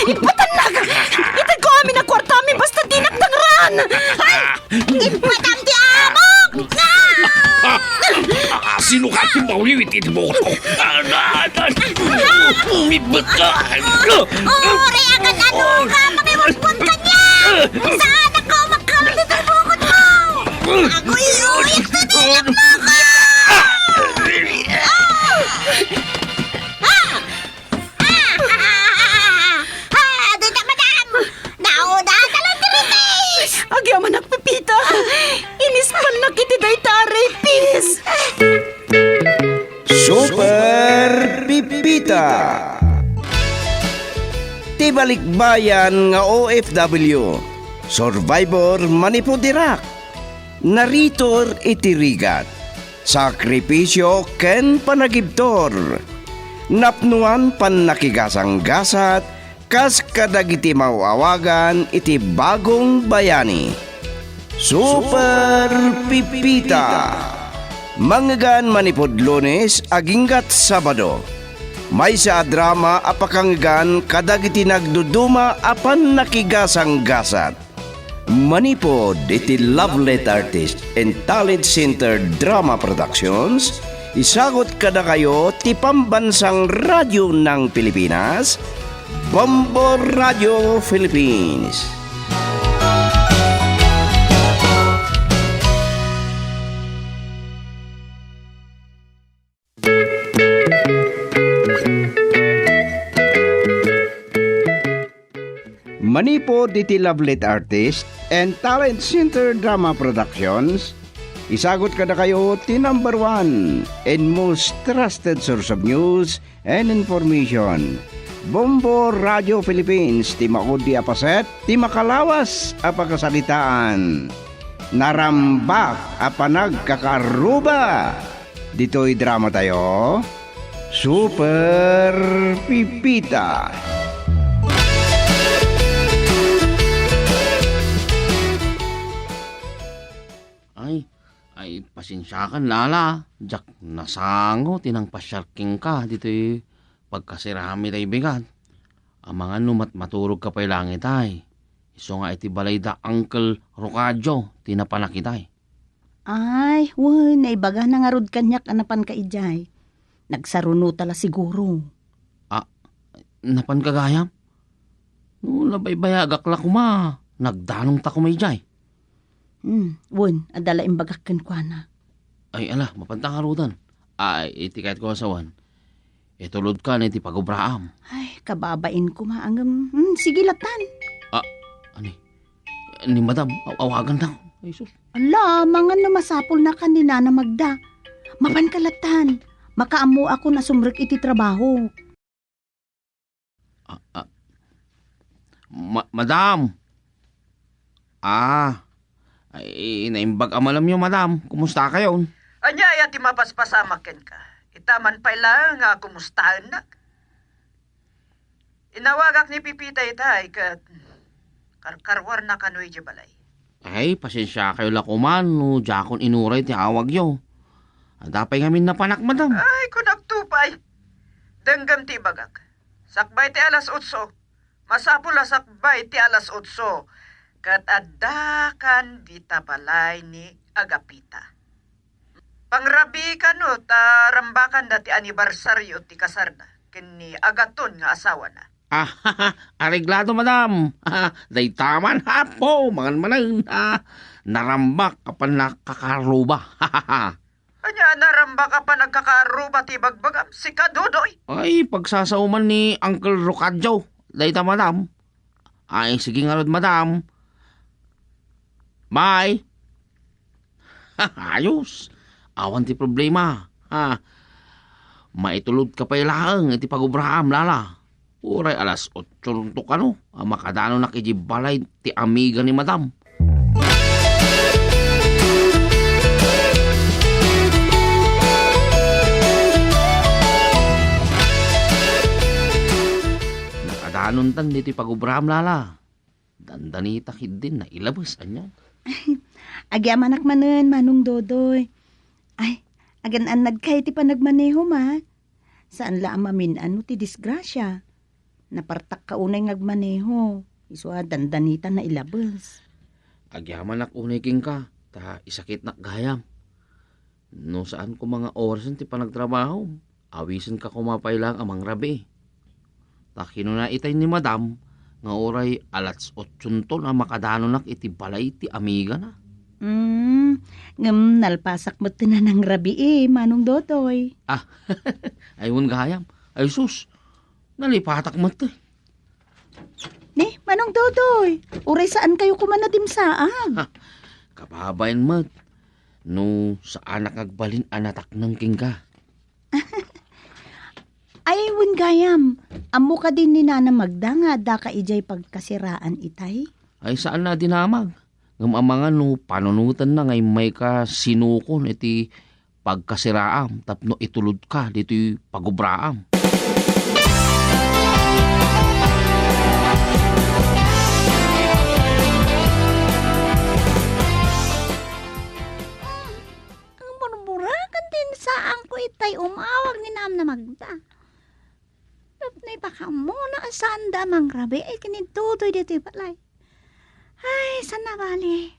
Ipatan na ka! Itag ko amin ang kwarta mi basta dinagdangran! Ay! Ipatan ti amok! Sino ka si Mauliwit mo ko? Umibot ka! Uri agad ano ka! Makiwagpon ka niya! Saan ako magkamit ang bukod mo? Ako iuwit na nilang mo ka! Dito, madam! Nauda ka lang tiritis! Agyaman nagpipita! Inispan na kiti day tari, pis! Super Pipita. Tibalikbayan nga OFW. Survivor manipudirak. Naritor itirigat. Sakripisyo ken panagibtor. Napnuan pan nakigasang-gasat kas kadagiti mauawagan iti bagong bayani. Super Pipita. Manggan manipod Lunes aginggat Sabado. May sa drama apakanggan kadagiti nagduduma apan nakigasang-gasat. Manipod iti Lovelet Artist and Talent Center Drama Productions. Isagot kada kayo ti pambansang radyo ng Pilipinas, Bombo Radio Philippines. Manipod iti Lovelet Artist and Talent Center Drama Productions. Isagot kada kayo ti number 1 and most trusted source of news and information. Bombo Radio Philippines, ti maudi apaset, ti makalawas apakasalitaan. Narambak apanag kakaruba. Dito'y drama tayo. Super Pipita. Ay, pasensya ka, Lala. Jack, nasango, tinang pasyarking ka. Dito'y pagkasirami tayo bigat. Ang mga numat maturog ka pa'y langit ay. Iso nga iti balay da Uncle Rocadjo, tinapanakitay. Ay, naibaga na nga rod kanyak anapan ka ijay. Nagsaruno tala siguro. Napan kagayam? No, labay-bayagak la kuma. Nagdanong ta kumay jay. Adala imbagak kwa na. Ay, ala, mapantang harutan. Ay, iti kahit ko asawan. Itulod ka na iti pagubraam. Ay, kababain ko maangam. Sige latan. Ni madam, awagan daw. Ay, sus. Ala, mga namasapol na kanina na magda. Mapan kalatan. Makaamo ako na sumrek iti trabaho. Madam! Ay, naimbag amalam nyo, madam. Kumusta kayo? Anya, ti mapaspasamakin ka. Itaman pa lang nga kumustahan na. Inawagak ni Pipita itay kat karkarwar na kanoy di balay. Ay, pasensya kayo lakuman. No, jakon inuray ti awag yo. Adapay ngamin na panak, madam. Ay, kunagtupay. Denggam ti bagak. Sakbay ti alas 8. Masapula sakbay ti alas 8. Kat adakan di tabalay ni Agapita. Pangrabi ka no, tarambakan dati anibersaryo ti kasarna. Kini agaton nga asawa na. Areglado, madam. Day taman hapo, mangan manan. Narambak kapan nakakaruba. Anya, narambak ka pa nagkakaruba ti bagbagam, si Kadudoy. Ay, pagsasauman ni Uncle Rocadjo. Day ta, madam. Ay, sige nga rod, madam. Bye. Ayos. Awan ti problema. Maitulod ka pa ilang iti pagubraham, Lala. Uray alas 8 luntok ano. Makadano na kijibalay ti amiga ni madam. Nakadanon tan diti pagubraham, Lala. Dandanita din na ilabas anya. Agyamanak manen, Manong Dodoy. Ay, agan-an nagkay ti panagmaneho ma. Saan la amamin ano ti disgrasya? Napartak ka unay ngagmaneho. Iswa dandanita na ilabas. Agyaman nak unay king ka, ta isakit nak gayam. No saan ko mga oras ti panagtrabaho, awisan ka kumapay lang amang rabi. Ta kinuna itay ni madam, nga oray alats 8 na makadano nak iti balay ti amiga na. Ngam nalpasak mo tinanang rabi Manong Dodoy. Ayun gayam, ay sus, nalipatak mo to. Ne, Manong Dodoy, uray saan kayo kumanadimsaan? Kapabayan mo, no saan nakagbalin anatak ng king ka. Ay, win gayam, amo ka din ni Nana Magda nga da ka ijay pagkasiraan itay? Ay saan na dinamag? Ngamamangan no, panunutan na ngay may ka sinukon iti pagkasiraam tapno itulod ka dito pagubraam. Ang burburakan din saan ko itay umawag ni Nam na Magda. Tapnay baka muna saan damang rabi ay kinitutoy dito palay. Ay, sana bali.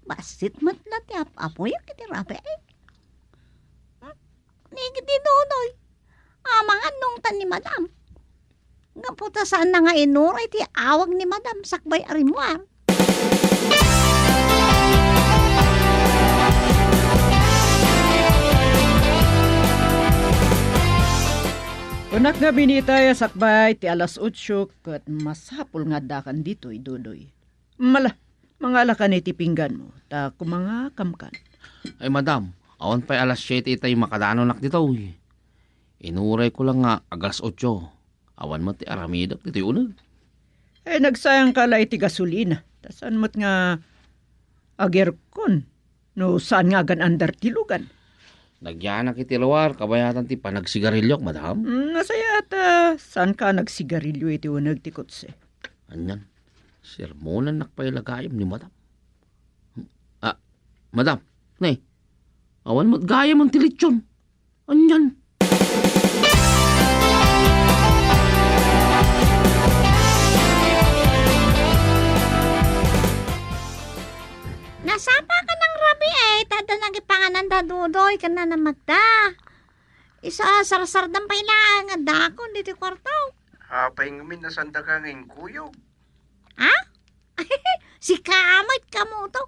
Basit mat na tiap apoy ang kiti rabi ay. Nigiti dodoy. Amang anong tan ni madam. Nga puta saan na nga inur ay ti awag ni madam sakbay arimuar. Kunak nga binitaya sakbay ti alas 8 kat masapul nga dakan dito'y Dudoy. Mga alakan iti pinggan mo, ta kumanga kamkan. Ay madam, awan pa'y alas 7 itay makadano nak dito. Inuray ko lang nga agas 8. Awan mo ti aramidak dito unag. Ay nagsayang ka la iti gasolina. Tasan mo't nga agerkon. No saan nga gan andar tilugan. Nagyanak iti luwar, kabayatan ti panagsigarilyok, madam. Nasaya at saan ka nagsigarilyo iti unag ti kutse. Anyan, sermonan nakpailagayam ni madam. Madam, nay, awan mo't gayam ang tilitsyon. Anyan. Nasapa ka ng rabi eh. Tada nagipanganan da Dudoy ka na Magda. Isa sarsar ng pailaan nga dakon dito kwartaw. Hapay ngamin na sanda ka ngayong kuyo. Ha? Si kamay ka mo to.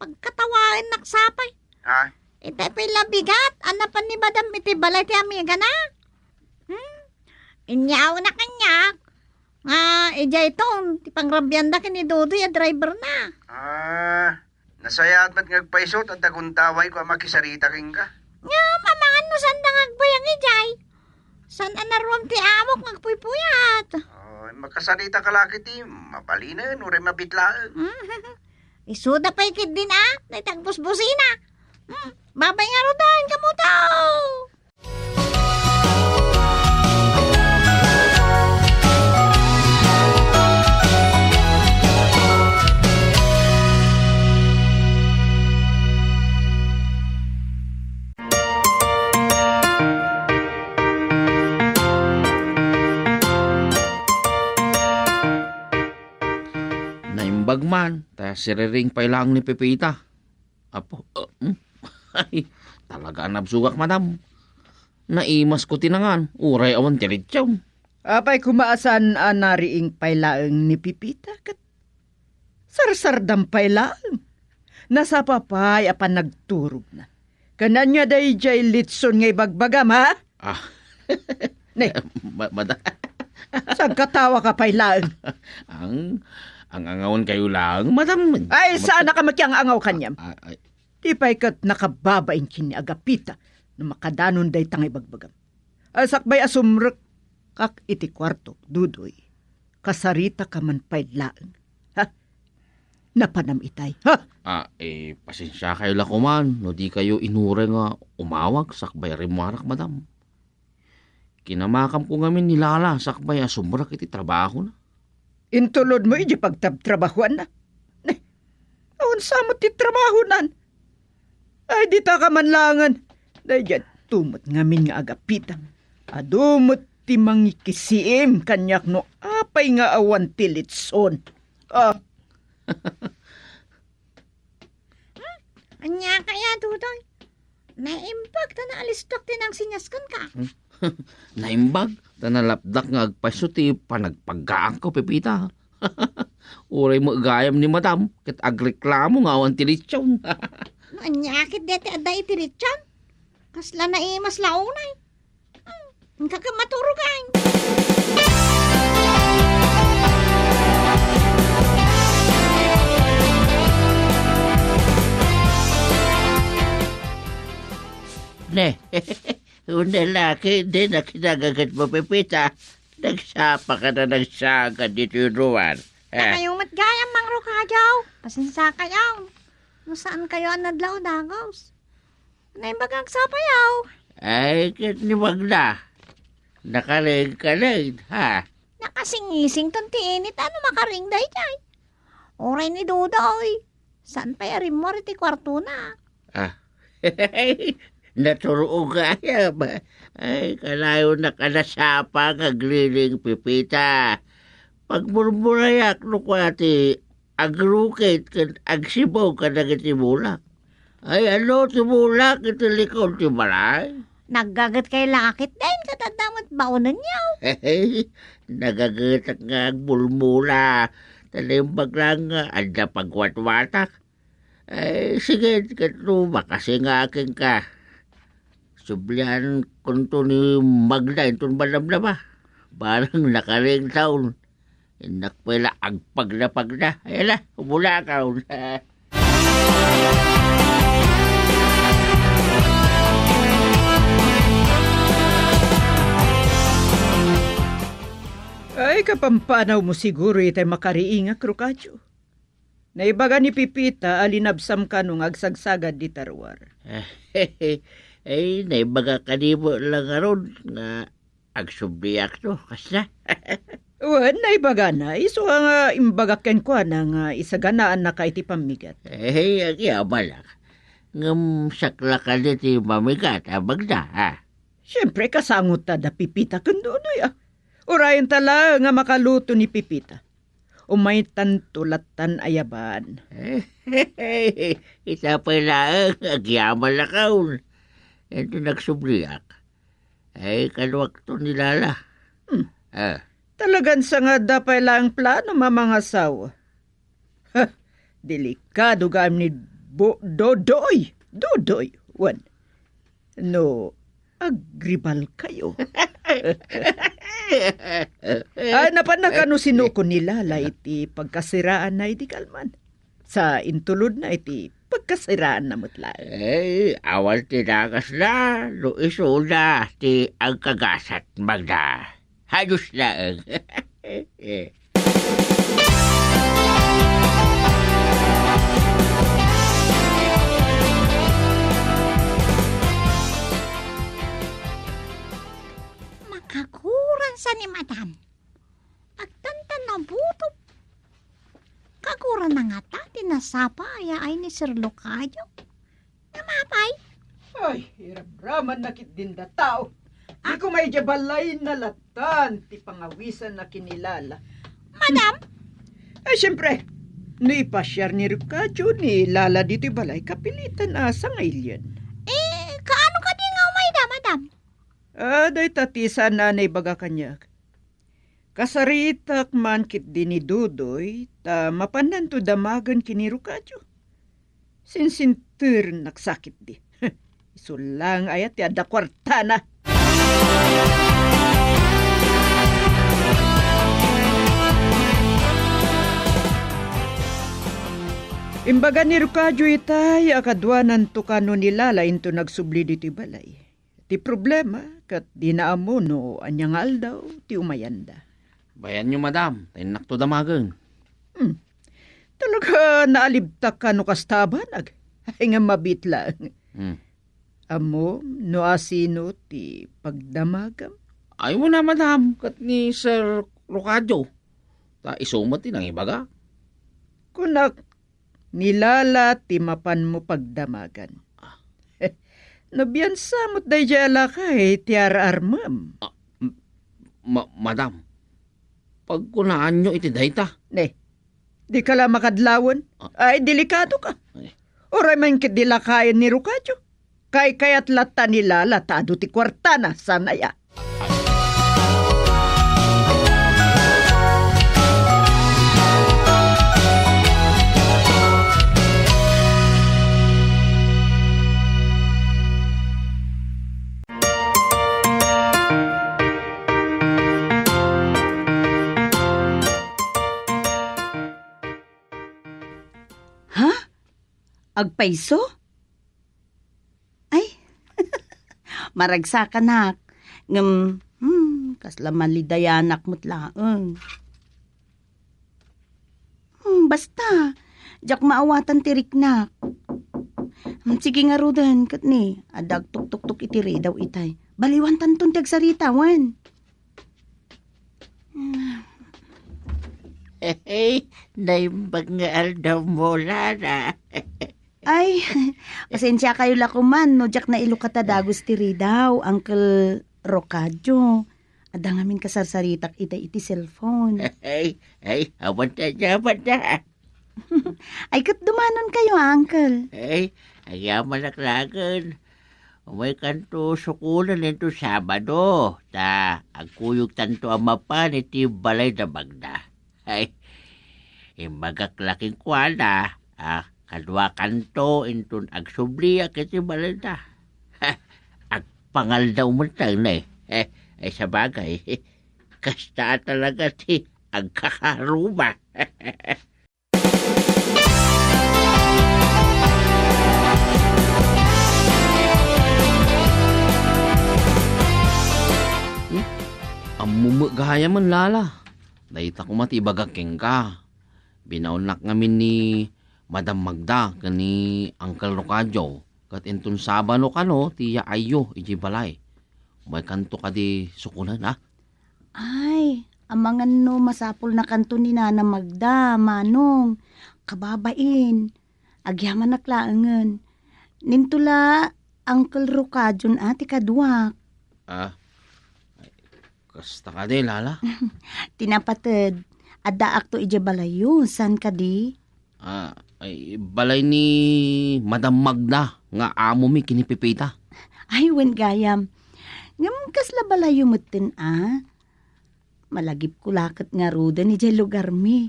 Pagkatawain naksapay. Ha? Ito pala bigat. Anapan ni Madam iti balay ti amiga na. Inyaw na kanyak. Nga, ija ito. Ti pangrabyan kini Dudoy a driver na. Nasaya at ba't ngagpaisot at taguntaway ko makisarita king ka. Nga, mamangan no saan nangagbayang ijay. San anaruam ti amok ngagpuypuyat. Makasarita ka laki ti, mapalinan, uray mabitlaan. Isuda pa ikid din naitagbusbusina. Babay nga rodan, kamutaw. Bagman, ta siriring pailang ni Pepita. Apo, ay, talaga nabsugak madam. Naimas ko tinangan, uray awan tiritsaw. Apay kumaasan nariing pailaang ni Pipita kat sarsardam pailaang. Nasa papay apan nagturog na. Kanan nga day jay litson ngay bagbagam ha? Ne, Madam. saan katawa ka pailaang? Ang angawon kayo lang, madam. Ay, saan ka makyang angaw kanyam? Ay. Di pa'y kat nakababain kini agapita na makadanon day tangay bagbagam. Sakbay asumrek kak iti kwarto, Dudoy. Kasarita ka man pailaang. Ha? Napanam itay, ha? Pasensya kayo lakuman, no di kayo inure nga umawag, sakbay rimarak, madam. Kinamakam ko ngamin nilala, sakbay asumrak iti trabaho na. Intulod mo iji pagtabtrabahuan na. Awan sa mo ti trabahunan. Ay, di ta ka manlangan. Dahil yan, tumot ngamin nga agapita. Adumot ti mangikisiim kanyak no apay nga awan ti litson. Anya kaya, Dudoy? Naimbag ta na alistok din ang sinyaskan ka. Naimbag, tanalapdak nga agpasyo ti panagpaggaan ko, Pepita. Uray mo gayam ni madam, ket agreklamo nga awan ti litsyon. No, anyakit deti aday itirityan. Kasla na imas launay. Ang kakamaturugan. Ne, una laki din na kinagagat mo, Pepita. Nagsapa ka na nagsagad dito yung ruwan. Kayong matgayang mang rukajaw. Pasinsa kayaw. No saan kayo ang nadlaw dagos? Naimbag ang sapayaw. Ay, kaniwag na. Nakaring-karing, ha? Nakasingising ton ti init ano makaring day jay. Oray ni Dudoy. Saan pa yarim mo riti kwarto na? Naturoong kaya ba? Ay, kalayo na kanasapa nga gliling, Pepita. Pagmurmurayak no kwati, agrukit kan agsibaw ka na kitimulak. Ay, ano timulak ito likod ti balay? Naggagat kay lakit din katadamot baunan niyaw. Nagagitak nga agbulmula. Talimbag lang nga, anda pagwatwatak. Ay, sige, katlo, makasing aking ka. Sublihan kunto ni Magda, itong balam-lama. Parang nakaring taon. Nakpila agpag na. Ayan na, umula ka. Ay, kapampanaw mo siguro itay makariinga, Krukadyo. Naibaga ni Pipita, alinabsam ka nung agsagsagad di tarwar. Ay, naibaga kanimo lang aron nga agsubiyak to, kasna. Wan, naibaga na. Iso nga imbagaken ko na nga isaganaan na kay ti pamigat. Ay, ang yamalak. Ngam sakla ka na ti mamigat, Magda, ha? Siyempre, kasangot ta da Pipita kandonoy, Urayan tala nga makaluto ni Pipita. Umay tantulatan ayaban. Isa pa lang, agyaman na kaun. Ito nagsubliak. Ay, kalwak to nilala. Talagan sa nga dapay lang plano mamangasawa. Delikado gam ni Dodoy. Dodoy, wan. No, agribal kayo. Napanakano sinuko nila la iti pagkasiraan na iti kalman. Sa intulod na iti pagkasiraan na mutla. Ay, awal tinagas na. No isuna ti ang kagasat, Magda. Halos na. Makakuran sa ni Madam. Agtantan na buto. Kakuran na nga ta, tinasapa ay ni Sir Locadio. Namapay. Ay, hirap-raman nakit din da tao. Di ko may jabalay na latan, ti pangawisan na kinilala. Madam, Ay, siyempre, no ipasyar ni Ricadio ni Lala dito balay kapilitan sa ngayon. kaano ka di nga umayda, Madam? Day tatisa nanay baga kanyak. Kasaritak man kit din ni Dudoy, ta mapanan to damagan kini Ricadio. Sinsintir naksakit di. Isulang ayat ti ada kwarta na. Imbaga ni Ricadio itay, akadwanan to kano nilala into nagsubli dito balay. Ti problema, kat di naamo no anyang aldaw, ti umayanda. Bayan nyo, madam. Tinak to damagan. Talaga naalibtak ka no kastabanag. Ay nga mabit lang. Amo, no asino ti pagdamagam. Ay mo na, madam. Kat ni Sir Locadio. Ta isumat din ang ibaga. Kunak, nilala ti mapan mo pagdamagan. Nabiyansa mo't day jala ka ti ararmam. Madam, pagkunaan nyo iti dayta. Ne, di ka lang makadlawan. Ay, delikado ka. Ay. Oray man kidilakayan ni Rukadyo. Kaya't lata nila latado ti kwarta na sanaya. Agpaiso? Ay, maragsa ka nak. Kasla malidayanak mo't laeng. Basta, jak maawatan tirik nak. Sige nga rudan, kat ni, adag tuk-tuk-tuk itiri daw itay. Baliwan tantun tag saritawan. Naimbag nga aldaw mo, Lara. Ay, pasensya kayo lakuman, no, jak na ilukatadagos tiri daw, Uncle Rocadyo. Ada ngamin kasarsaritak itay iti cellphone. Awan na. Ay, kat dumanon kayo, Uncle. Ayaman naklagan. May kanto sukulan nito Sabado. Agkuyog tanto amapan iti balay na bagda. Magaklaking kwala. Kadwa kanto intun agsubliya kiti balay na. Agpangal daw mo na ay sa bagay. Kasta talaga ti agkakaruma. Amumagaya man lala. Dahita ko matibagaking ka. Binaunak ngamin ni Madam Magda kani Uncle Rocadyo. Kat intun Sabado kano tiya ayo iji balay. May kanto ka di sukulan ha? Ay, amangan no masapol na kanto ni Nana Magda, Manong. Kababain. Agyaman naklaangan. Nintula Uncle Rocadyon ati kadwak. Kasta ka di lala? Tinapatid. Adda akto ije balayo. San ka di? Ay balay ni Madam Magda nga amo mi kinipipita. Ay, wen gayam. Ngam kasla balayo mutin Malagip kulakat nga ruda ni jay lugar mi.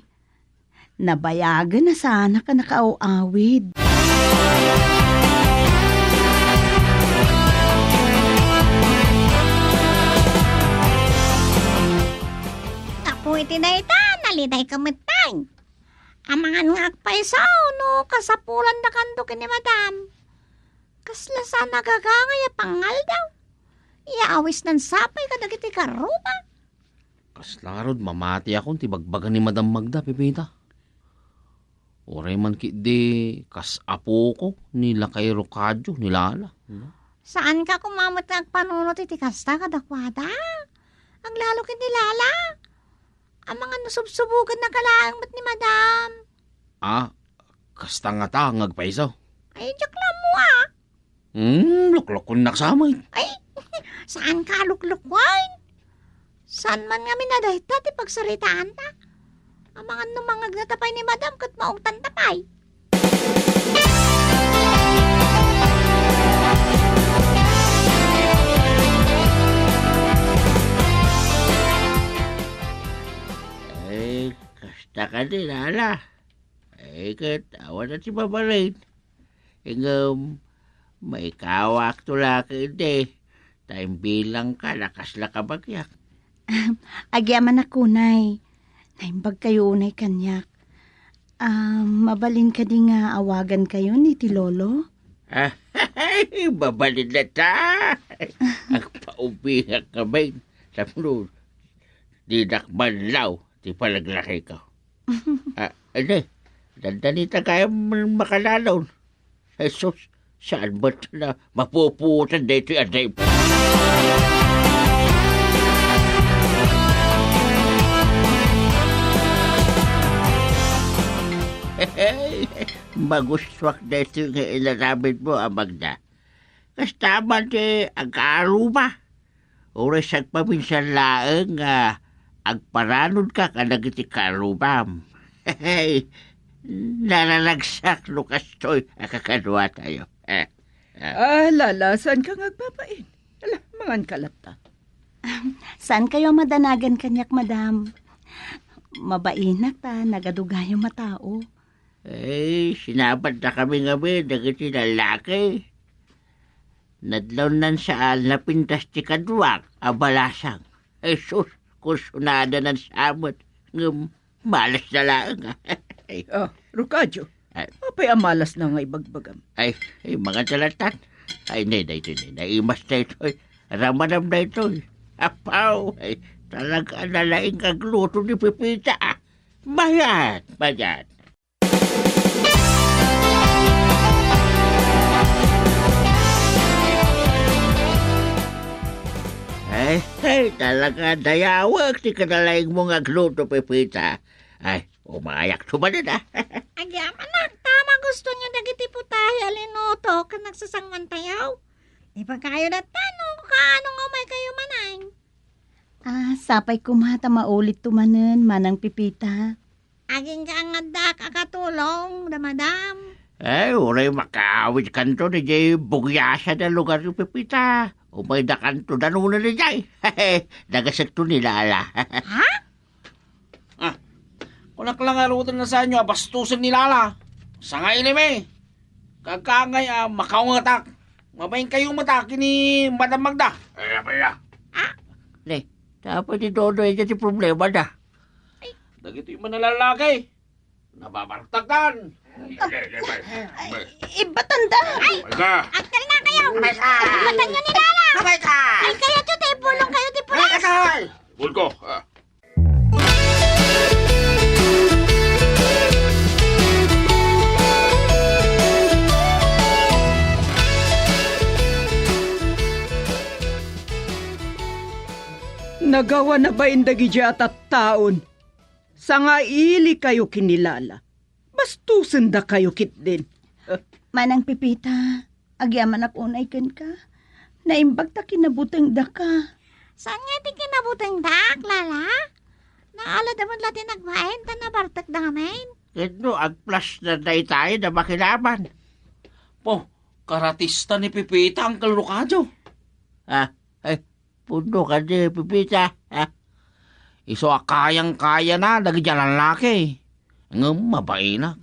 Nabayagan na sana ka nakaaw-awid. Ako iti dayta, naliday kamatay. Amangan nga agpaisaw, no, kasapulan na kanto kini madam. Kasla sa nagagangay pangal daw. Iawis ng sapay kadagiti karuba. Kaslarod mamati akong tibagbagan ni Madam Magda pipita. Oray man di kas apo ko nila kay Rocadyo ni lala. Saan ka kumamot ng panunot iti kasta kadakwada? Ang lalo kini lala. Ang mga nusubsubugan na kalaang mat ni madam. Kasta nga ta ngagpaisaw. Ay, jak lang mo Luklukon naksamay. Ay, saan ka luklukwain? Saan man nga minaday ti pagsaritaan ta? Ang mga numangag na tapay ni madam kat maong tantapay. Kasta ka din, Hala. Katawa na si Babalain. May kawak tula ka hindi. Time bilang ka, nakasla ka bagyak. Agyaman ako, Nay. Naimbag kayo, Nay kanyak. Mabalin ka di nga awagan kayo ni ti Lolo? Babalin na ta. Ang paubihan ka ba? Sabi di nakmanlaw. Di palaglaki ka. Dandanita kaya makalalaw. Jesus, saan ba ito na mapuputan dito yung aday? Maguswak dito yung ilalabit mo, Magda. Kastaman ang kaaruma. Oras agpaminsan laeng nga agparanod ka kanagiti karubam. Hey, nalalagsak no kastoy akakadwa tayo. Lalasan ka ngagbabain. Mangan kalata. Saan kayo madanagan kanyak, madam? Mabainak ta, nagadugayo matao. Sinabad na kami ngabi, dagiti lalaki. Nadlaw nan saal na pintas ti kadwak, abalasang. Sus, kusunada nan samot. Malas na lang. Rukadyo, apay amalas na nga ibagbagam. Mga talatan. Naimas na ito. Ramadam na ito. Apaw, talaga nalaing kagluto ni Pipita. Bayad. Talaga dayawag ti kanalaing mong agluto, Pipita. Umayak tumanin Agyaman tama gusto niya dagiti putahe alinuto ka nagsasangwan tayaw. Iba kayo na tanong kaano nga may kayo manang. Sapay kumata maulit tumanen, manang Pipita. Aging ka nga da kakatulong, da madam. Uray makaawit kanto ni Jay bugyasa na lugar yung Pipita. Umay da kanto na nuna ni Jay. Nagasag to nila ala. Kunak lang arutan na sa inyo, bastusan nilala. Sa nga ilim Kagkangay makaungatak. Mabayin kayong mataki ni Madam Magda. Dapat ni Dodo ay si problema na. Dagito yung manalalaki. Nababartakan. Ibatanda! Aktal na kayo! Matan nyo ni Lala! Ay kayo to, pulong kayo, pulas! Bulko. Nagawa na ba indagi at taon? Sa nga ili kayo kinilala. Bastusan da kayo kit din. Manang Pipita, agyaman ak unay ken ka. Naimbag ta kinabutang da ka. Saan nga di kinabutang dak, Lala? Naala damon lati nagbahin, tanabartak da ngamin. Ito, agplas na day tayo na makilaban. Po, karatista ni Pipita ang kalukadyo. Pundo ka di, Pipita. Iso kayang-kaya na, dagi dyan ang laki. Ngam, mabainak.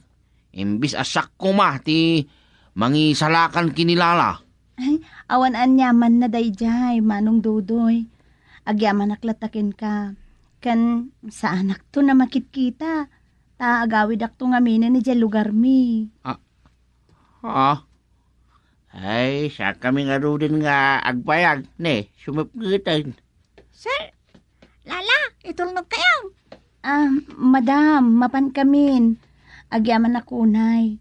Imbis asak ko ti mangisalakan kinilala. Awan-an yaman na dayjay, manong Dudoy. Agyaman aklatakin ka. Kan sa anak to na makikita. Agawid ak to nga mina ni dyan lugar mi. Sa kami nga rin nga agbayag, sumipgitan. Sir, Lala, itulnog kayo. Madam, mapan kamin. Agyaman na kunay.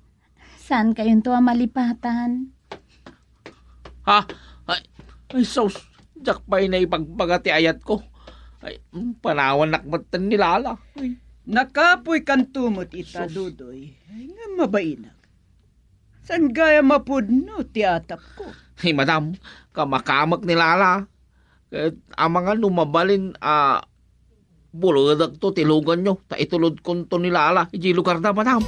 Saan kayon to malipatan? Ay, sos, jakpay na ipagbagati ayat ko. Ay, panawan nakmatan nilala. Nakapoy kan tumot ita, Dudoy. Nga mabainak. San gaya mapudno ti atap ko? Hey, madam, kamakamak nilala. Ang mga lumabalin, buludag to, tilugan nyo. Ta itulod kon to nilala. Iji lugar na, madam.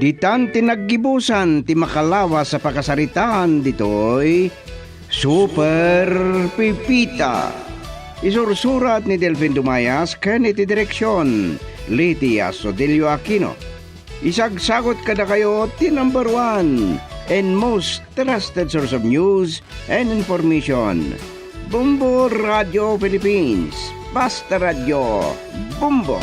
Ditan tinaggibusan ti makalawa sa pakasaritaan ditoy Super Pipita. Isursurat ni Delfin Dumayas ken iti direksyon Lydia Sodilio Aquino. Isagsagot kada kayo ti number 1 and most trusted source of news and information. Bumbo Radio Philippines. Basta Radio. Bumbo.